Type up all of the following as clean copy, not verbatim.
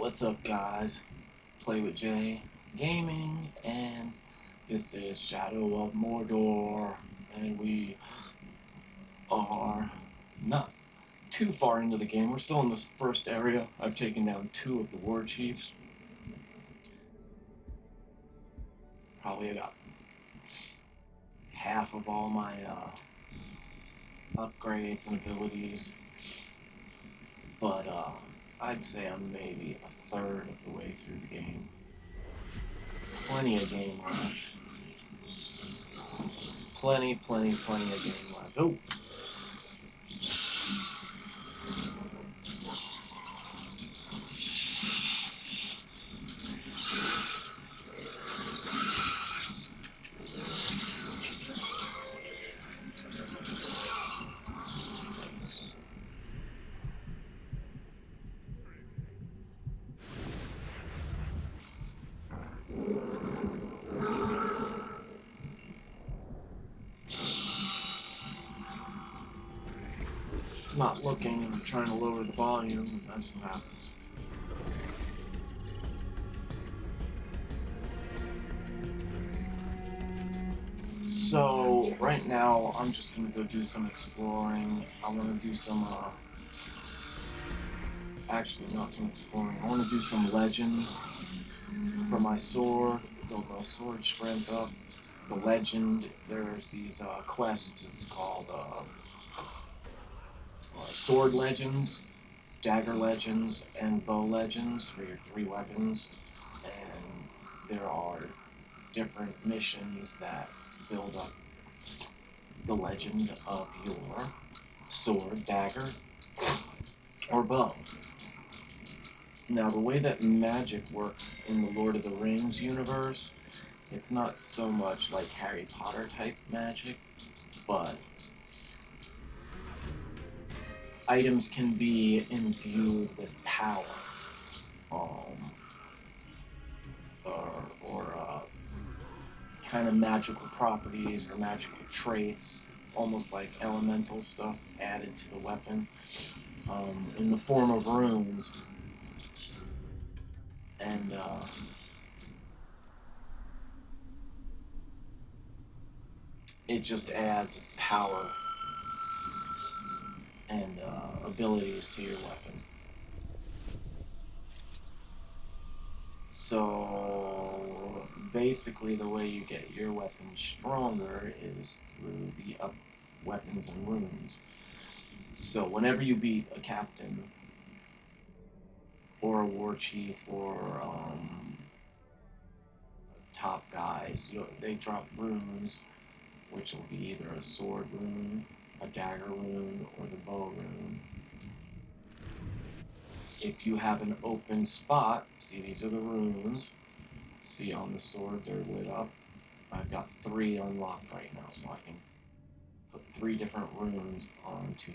What's up, guys? PlaywithJay Gaming, and this is Shadow of Mordor, and we are not too far into the game. We're still in this first area. I've taken down 2 of the war chiefs. Probably got half of all my upgrades and abilities, but I'd say I'm maybe a third of the way through the game. Plenty of game left. Plenty of game left. Oh! Not looking and trying to lower the volume, and that's what happens. So, right now, I'm just going to go do some exploring. I want to do some, actually not some exploring, I want to do some legend for my sword, build my sword strength up. The legend, there's these quests, it's called sword legends, dagger legends, and bow legends for your 3 weapons. And there are different missions that build up the legend of your sword, dagger, or bow. Now, the way that magic works in the Lord of the Rings universe, it's not so much like Harry Potter type magic, but items can be imbued with power, or kind of magical properties or magical traits, almost like elemental stuff added to the weapon, in the form of runes. And it just adds power and abilities to your weapon. So basically the way you get your weapon stronger is through the weapons and runes. So whenever you beat a captain or a war chief or top guys, they drop runes, which will be either a sword rune, a dagger rune, or the bow rune. If you have an open spot, see, these are the runes. See on the sword, they're lit up. I've got 3 unlocked right now, so I can put 3 different runes onto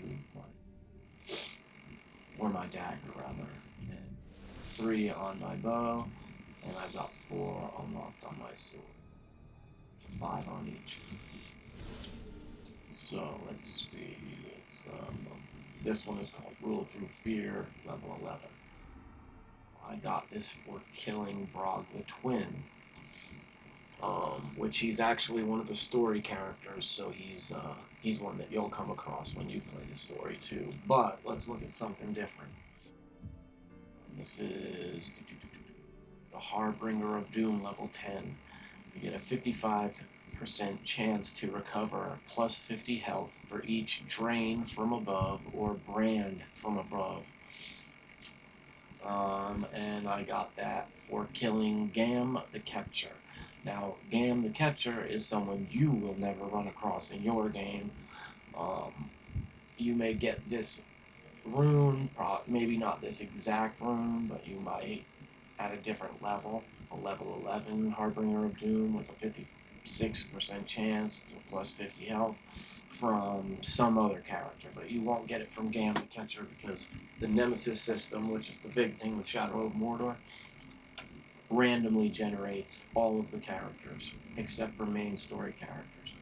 my dagger rather, and 3 on my bow, and I've got 4 unlocked on my sword. 5 on each. So let's see, it's this one is called Rule Through Fear, level 11. I got this for killing Brog the Twin, which he's actually one of the story characters, so he's one that you'll come across when you play the story too. But let's look at something different. This is the Harbinger of Doom, level 10. You get a 55% chance to recover plus 50 health for each drain from above or brand from above. And I got that for killing Gam the Catcher. Now, Gam the Catcher is someone you will never run across in your game. You may get this rune, maybe not this exact rune, but you might at a different level, a level 11 Harbinger of Doom with a 56% chance to plus 50 health from some other character, but you won't get it from Gam the Catcher because the nemesis system, which is the big thing with Shadow of Mordor, randomly generates all of the characters except for main story characters,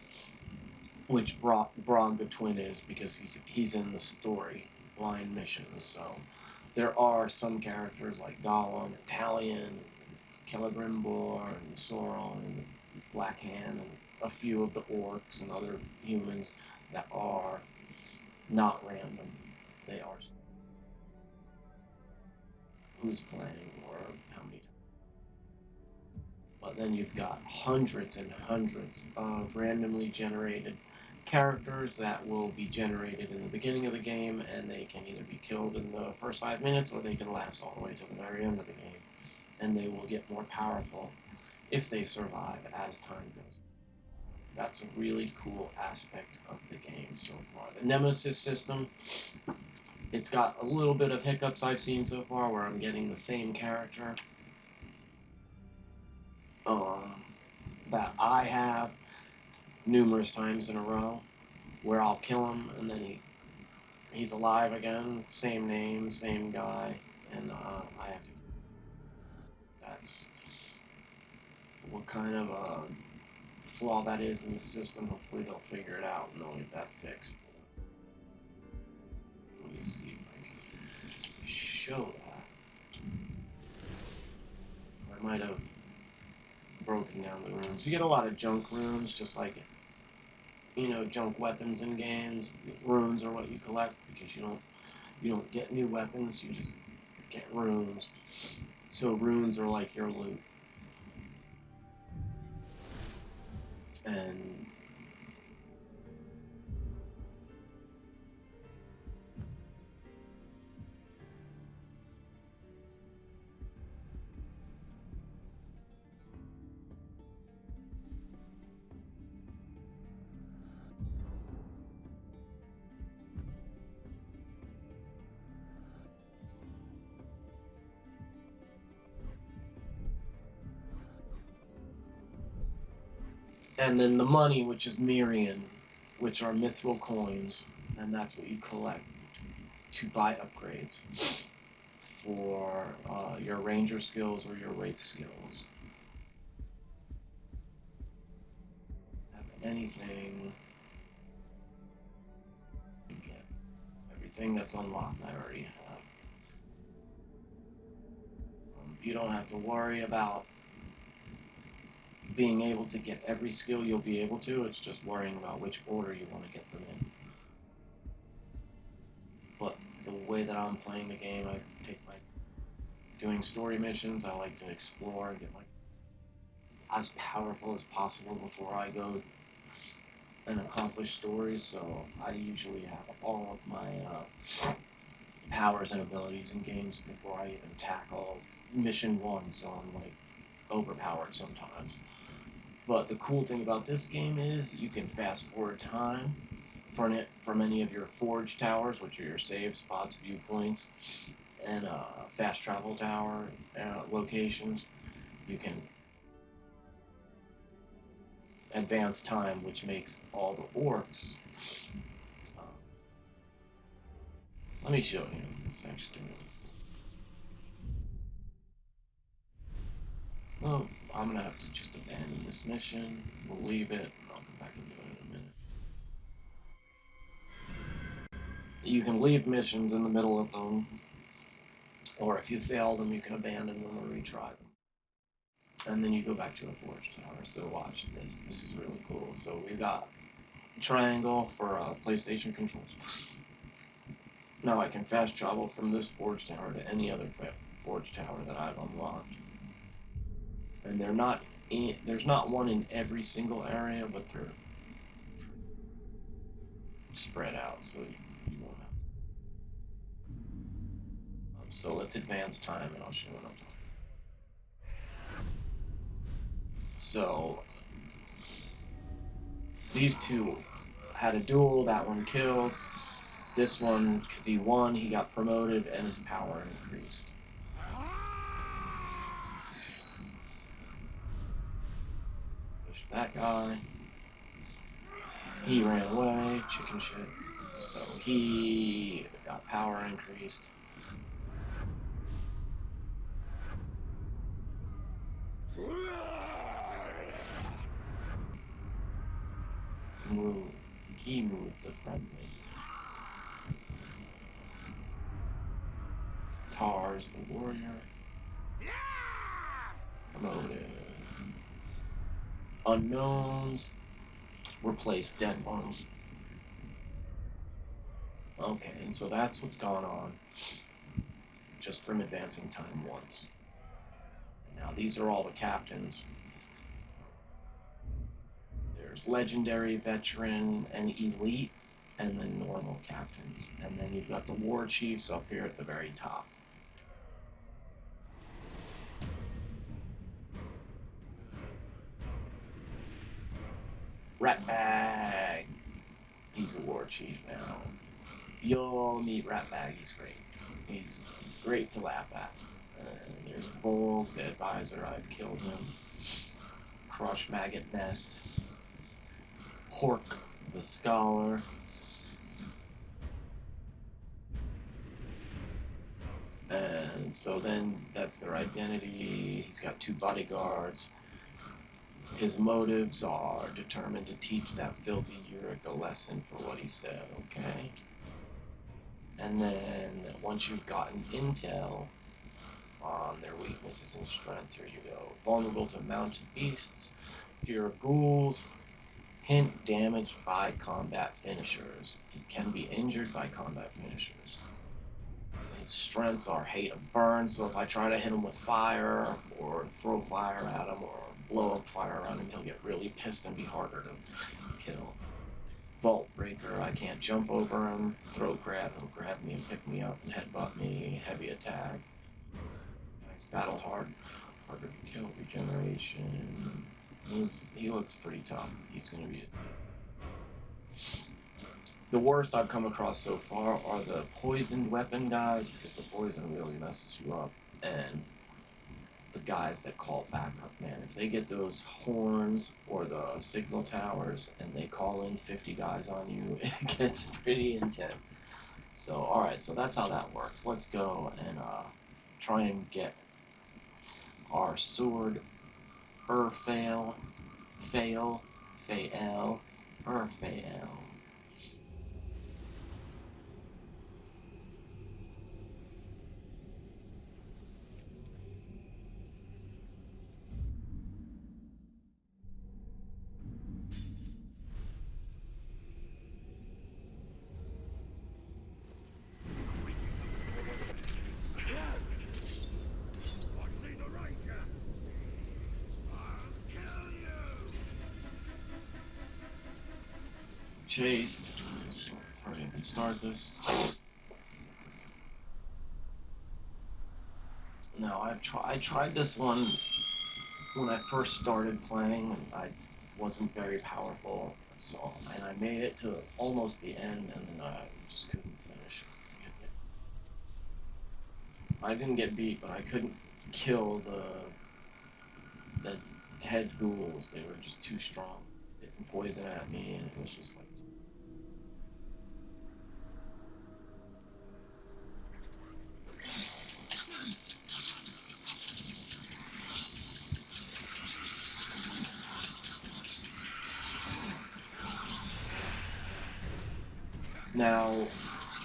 which Brog the Twin is because he's in the story line missions. So There are some characters like Gollum and Talion, and Celebrimbor and Sauron and Black Hand and a few of the orcs and other humans that are not random. They are who's playing or how many times. But then you've got hundreds and hundreds of randomly generated characters that will be generated in the beginning of the game, and they can either be killed in the first 5 minutes or they can last all the way to the very end of the game. And they will get more powerful if they survive as time goes. That's a really cool aspect of the game so far. The nemesis system, it's got a little bit of hiccups I've seen so far where I'm getting the same character that I have numerous times in a row, where I'll kill him and then he's alive again, same name, same guy, and I have to. That's what kind of a flaw that is in the system. Hopefully they'll figure it out and they'll get that fixed. Let me see if I can show that. I might have broken down the runes. You get a lot of junk runes, just like, you know, junk weapons in games. Runes are what you collect because you don't get new weapons, you just get runes. So runes are like your loot. And then the money, which is Mirian, which are mithril coins, and that's what you collect to buy upgrades for your ranger skills or your wraith skills. Have anything, you get everything that's unlocked. I already have. You don't have to worry about being able to get every skill you'll be able to. It's just worrying about which order you want to get them in. But the way that I'm playing the game, I take my doing story missions. I like to explore and get as powerful as possible before I go and accomplish stories. So I usually have all of my powers and abilities in games before I even tackle mission 1. So I'm like overpowered sometimes. But the cool thing about this game is you can fast forward time from any of your forge towers, which are your save spots, viewpoints, and fast travel tower locations. You can advance time, which makes all the orcs. Let me show you this actually. Well, I'm gonna have to just abandon this mission. We'll leave it, and I'll come back and do it in a minute. You can leave missions in the middle of them, or if you fail them, you can abandon them or retry them. And then you go back to the forge tower. So watch this. This is really cool. So we've got triangle for PlayStation controls. Now I can fast travel from this forge tower to any other forge tower that I've unlocked. And there's not one in every single area, but they're spread out, so you won't have. So let's advance time, and I'll show you what I'm talking. So these two had a duel. That one killed. This one, because he won, he got promoted, and his power increased. That guy, he ran away, chicken shit, so he got power increased. He moved the friendly. Where's the warrior? Promoted. Unknowns. Replace dead ones. Okay, and so that's what's gone on. Just from advancing time once. Now these are all the captains. There's legendary, veteran, and elite, and then normal captains. And then you've got the war chiefs up here at the very top. Ratbag. He's a war chief now. You'll meet Ratbag. He's great. He's great to laugh at. There's Bull, the advisor. I've killed him. Crush Maggot Nest. Hork, the scholar. And so then that's their identity. He's got 2 bodyguards. His motives are determined to teach that filthy Uric a lesson for what he said, okay? And then once you've gotten intel on their weaknesses and strength, here you go. Vulnerable to mounted beasts, fear of ghouls, hint damaged by combat finishers. He can be injured by combat finishers. His strengths are hate of burn, so if I try to hit him with fire, or throw fire at him, or blow up fire around him, he'll get really pissed and be harder to kill. Vault Breaker, I can't jump over him. Throat grab, he'll grab me and pick me up and headbutt me. Heavy attack. He's battle hard, harder to kill. Regeneration. He looks pretty tough. He's gonna be the worst I've come across so far are the poisoned weapon guys, because the poison really messes you up, and the guys that call backup, man. If they get those horns or the signal towers and they call in 50 guys on you, it gets pretty intense. So, alright, so that's how that works. Let's go and try and get our sword fail, fail. Chased. So let's hurry up and start this. Now I tried this one when I first started playing, and I wasn't very powerful. So and I made it to almost the end, and then I just couldn't finish. I didn't get beat, but I couldn't kill the head ghouls. They were just too strong. They didn't poison at me, and it was just like. Now,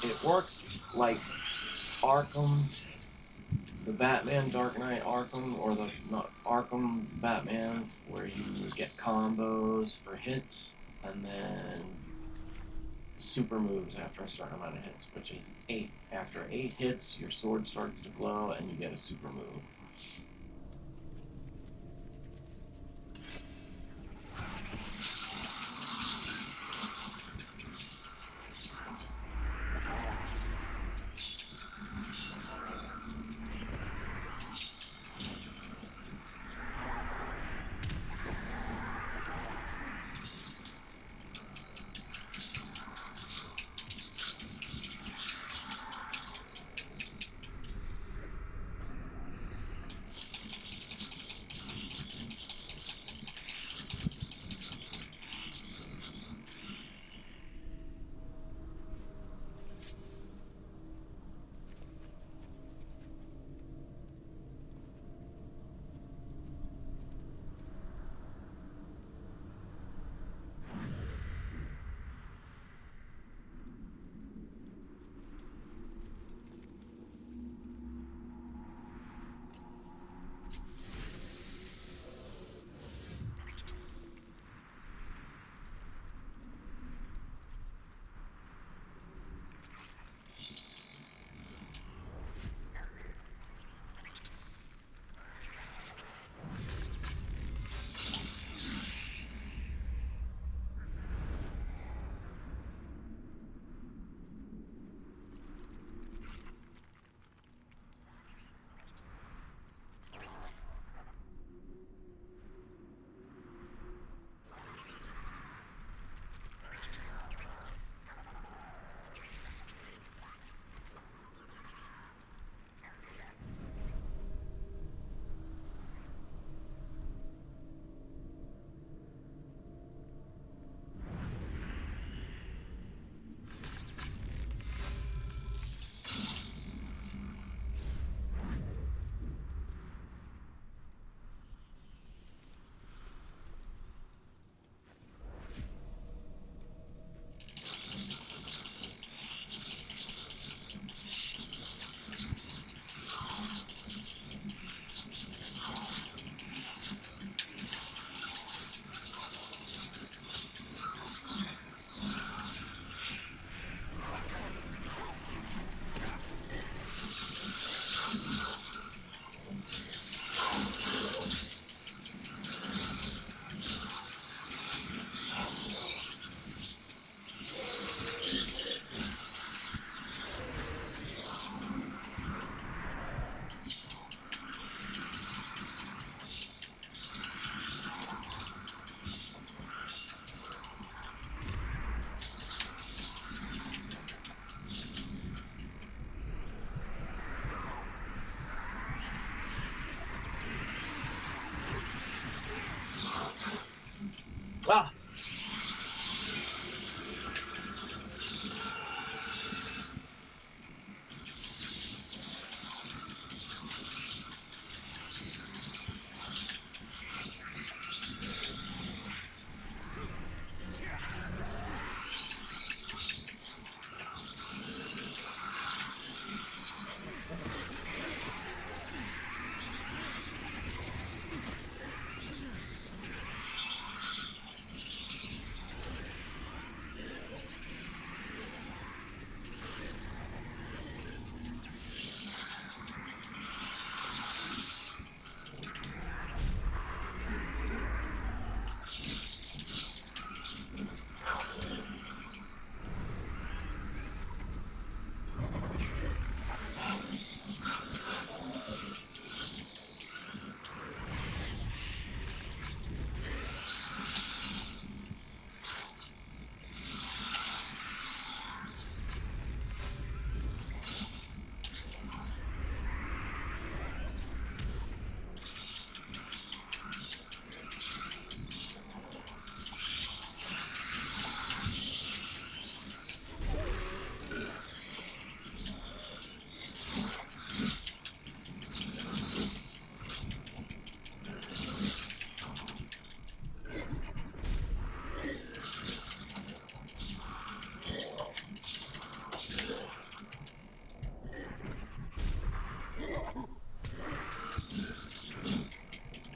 it works like Arkham, the Batman Dark Knight Arkham, or the Arkham Batmans, where you get combos for hits, and then super moves after a certain amount of hits, which is 8. After 8 hits, your sword starts to glow, and you get a super move. Ah!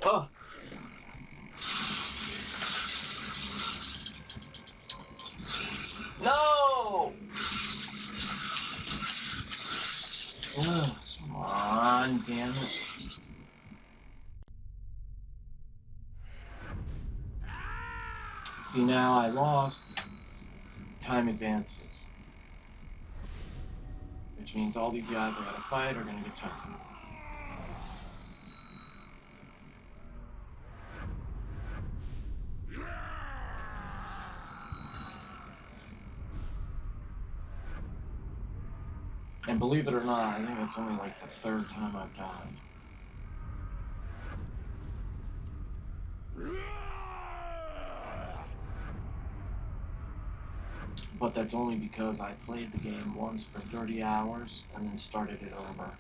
Oh! No! Oh, come on, damn it. See, now I lost. Time advances. Which means all these guys I gotta fight are gonna get tougher. And believe it or not, I think it's only like the third time I've died. But that's only because I played the game once for 30 hours and then started it over.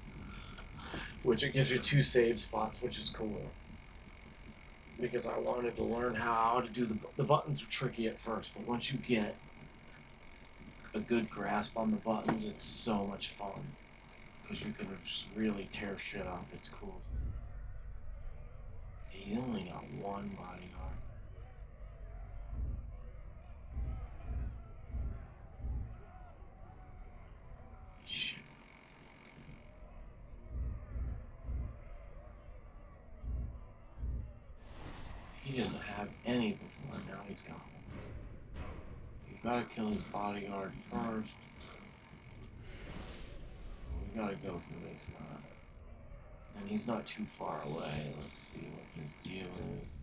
Which it gives you 2 save spots, which is cool. Because I wanted to learn how to do the buttons are tricky at first, but once you get a good grasp on the buttons, it's so much fun. Because you can just really tear shit up, it's cool. He only got 1 bodyguard. Shit. He didn't have any before, now he's got 1. You gotta kill his bodyguard first. We gotta go for this guy. And he's not too far away. Let's see what his deal is.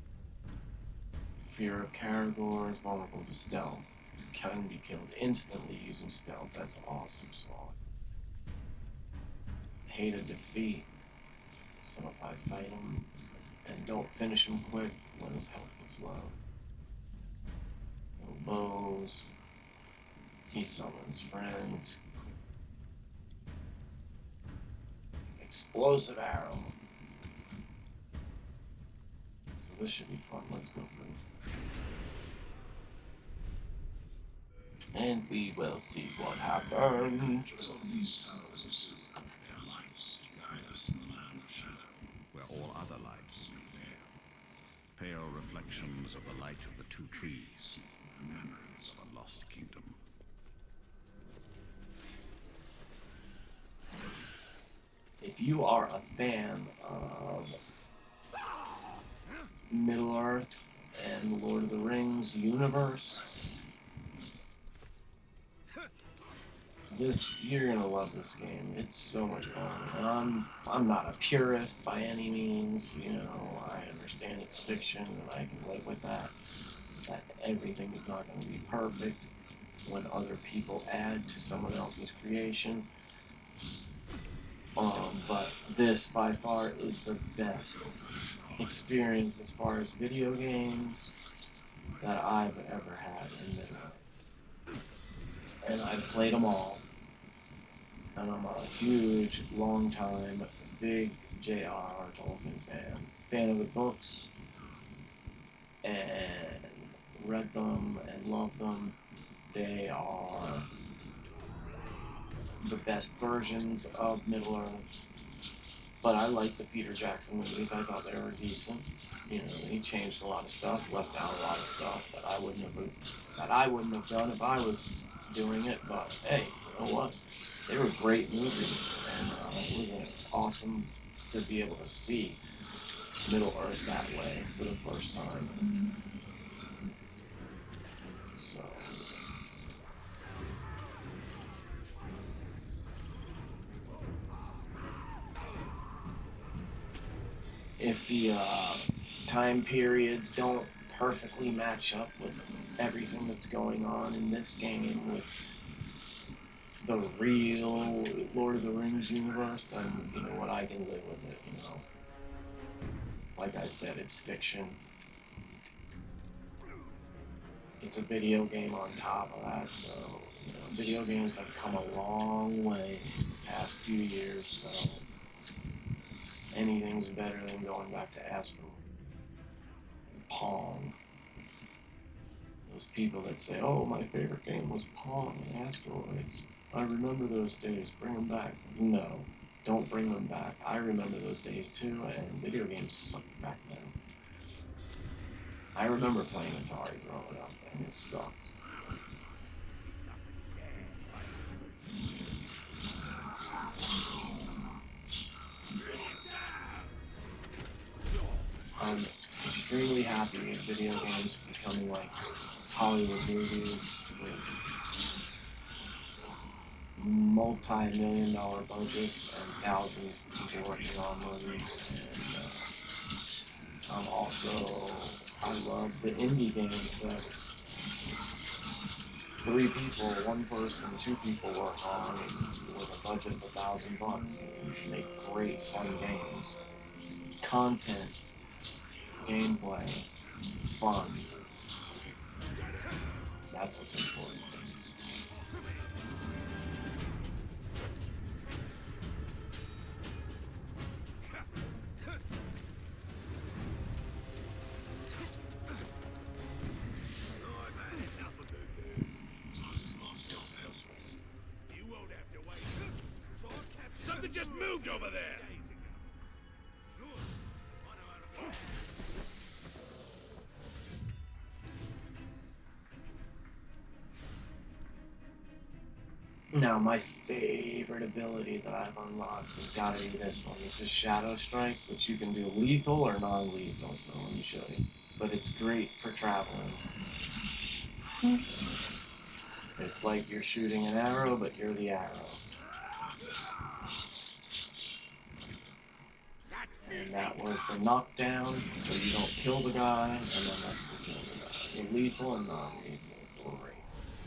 Fear of Caragor is vulnerable to stealth. Can be killed instantly using stealth. That's awesome sauce. Hate a defeat. So if I fight him and don't finish him quick when his health gets low. No bows. He summons friends. Explosive arrow. So this should be fun. Let's go for this. And we will see what happens. So these towers of silver their lights to guide us in the land of shadow, where all other lights may fail, pale reflections of the light of the 2 trees and memories of a lost kingdom. If you are a fan of Middle-earth and the Lord of the Rings universe, you're gonna love this game. It's so much fun. And I'm not a purist by any means, you know, I understand it's fiction and I can live with that. That everything is not gonna be perfect when other people add to someone else's creation. But this by far is the best experience as far as video games that I've ever had in Midnight. And I've played them all. And I'm a huge, long-time, big J.R.R. Tolkien fan. Fan of the books, and read them and love them. They are the best versions of Middle-earth. But I like the Peter Jackson movies. I thought they were decent. You know, he changed a lot of stuff, left out a lot of stuff that I wouldn't have done if I was doing it. But hey, you know what? They were great movies, and it was awesome to be able to see Middle-earth that way for the first time. So. If the time periods don't perfectly match up with everything that's going on in this game with the real Lord of the Rings universe, then you know what, I can live with it, you know. Like I said, it's fiction. It's a video game on top of that, so you know, video games have come a long way in the past few years, so anything's better than going back to Astro and Pong. Those people that say, oh, my favorite game was Pong and Asteroids. I remember those days. Bring them back. No, don't bring them back. I remember those days too, and video games sucked back then. I remember playing Atari growing up, and it sucked. I'm extremely happy with video games becoming like Hollywood movies with multi-million-dollar budgets and thousands of people working on them. And I love the indie games that 3 people, 1 person, 2 people work on with a budget of $1,000 and make great fun games. Content, gameplay, fun. That's what's important. Something just moved over there! Now, my favorite ability that I've unlocked has got to be this one. This is Shadow Strike, which you can do lethal or non-lethal, so let me show you. But it's great for traveling. It's like you're shooting an arrow, but you're the arrow. And that was the knockdown, so you don't kill the guy, and then that's the kill the guy. You're lethal and non-lethal. Great.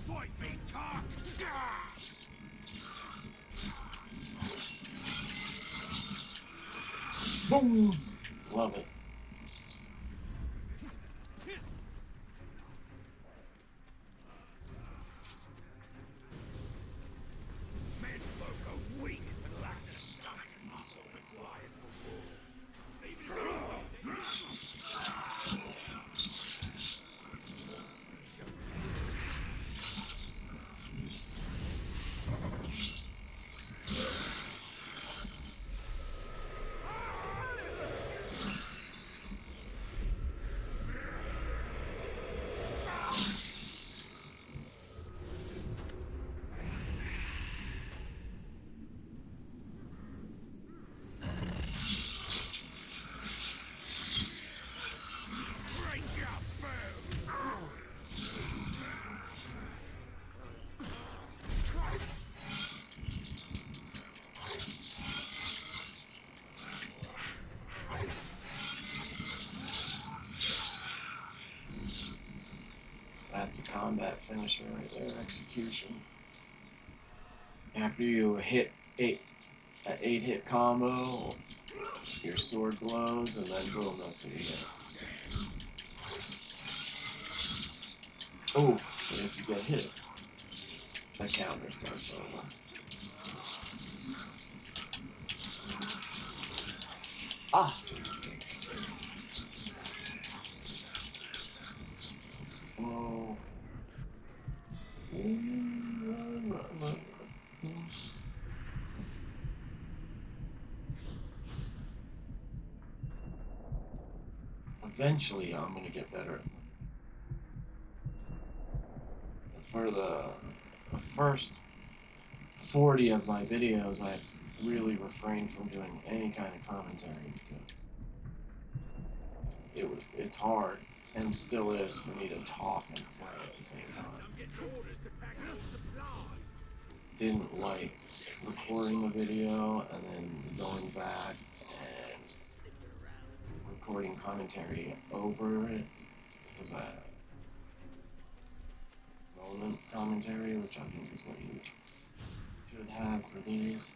Fight me, talk! Boom! Love it. Men folk are weak and lack the stomach and muscle required for war. That's a combat finisher right there, execution. After you hit an 8-hit combo, your sword glows, and then boom, that's what you get. Oh, but if you get hit, that counter starts over. Ah! Oh. Eventually, I'm gonna get better. For the first 40 of my videos, I really refrained from doing any kind of commentary because it's hard and still is for me to talk and play at the same time. Didn't like recording the video and then going back and recording commentary over it because I moment commentary, which I think is what you should have for these.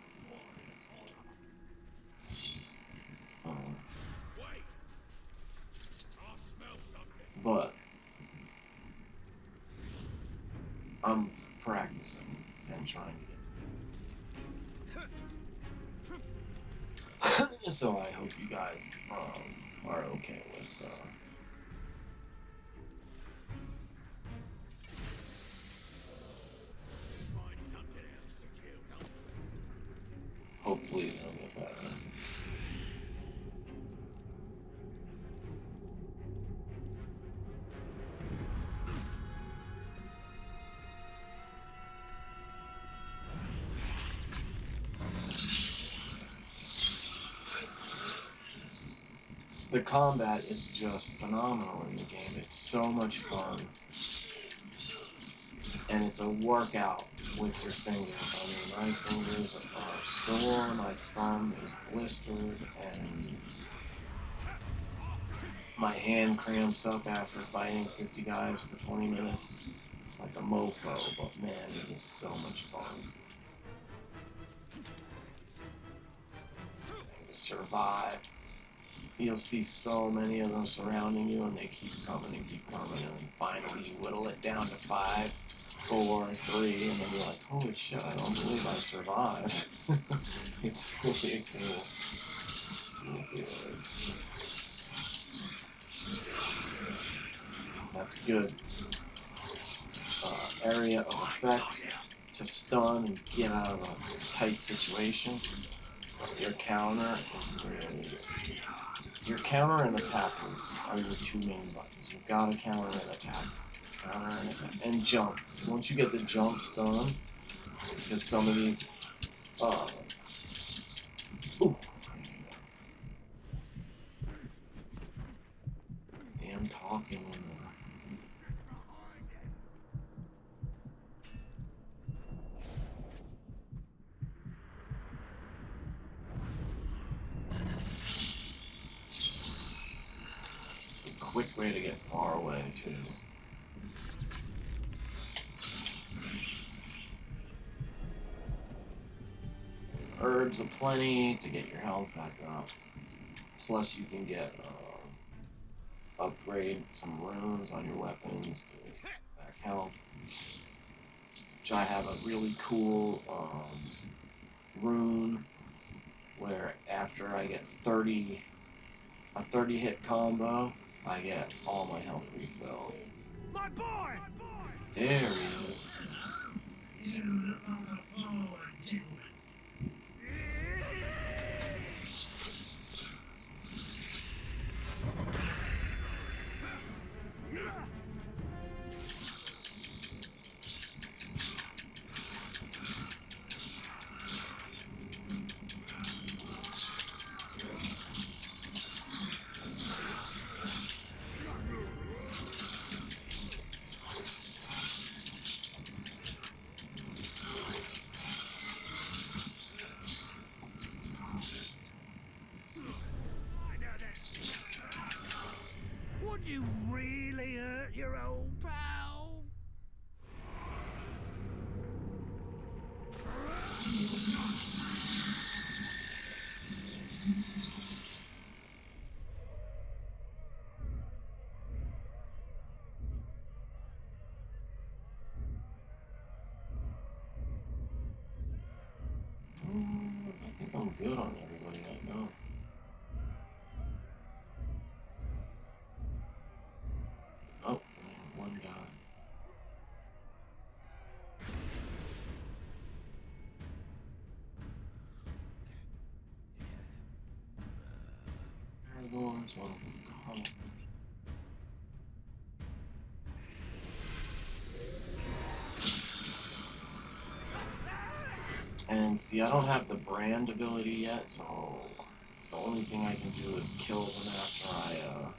But I'm practicing and trying to get. So I hope you guys are okay with. Hopefully they'll get better. The combat is just phenomenal in the game. It's so much fun. And it's a workout with your fingers. I mean, my fingers are sore, my thumb is blistered, and my hand cramps up after fighting 50 guys for 20 minutes. Like a mofo, but man, it is so much fun. To survive. You'll see so many of them surrounding you, and they keep coming, and finally you whittle it down to 5, 4, 3, and then you're like, holy shit, I don't believe I survived. It's really cool. That's good. Area of effect to stun and get out of a tight situation. Your counter is really... Your counter and attack are your two main buttons. You've got to counter and attack. Counter and attack. And jump. Once you get the jump stun, because some of these... Ooh. Damn talking in there. Quick way to get far away, too. Herbs aplenty to get your health back up. Plus you can get, upgrade some runes on your weapons to get back health. Which I have a really cool, rune where after I get a 30 hit combo, I get all my health refilled. My boy! There he is. You look forward to it. Would you really hurt your old pal? There's one of them coming. And see, I don't have the brand ability yet, so the only thing I can do is kill them after I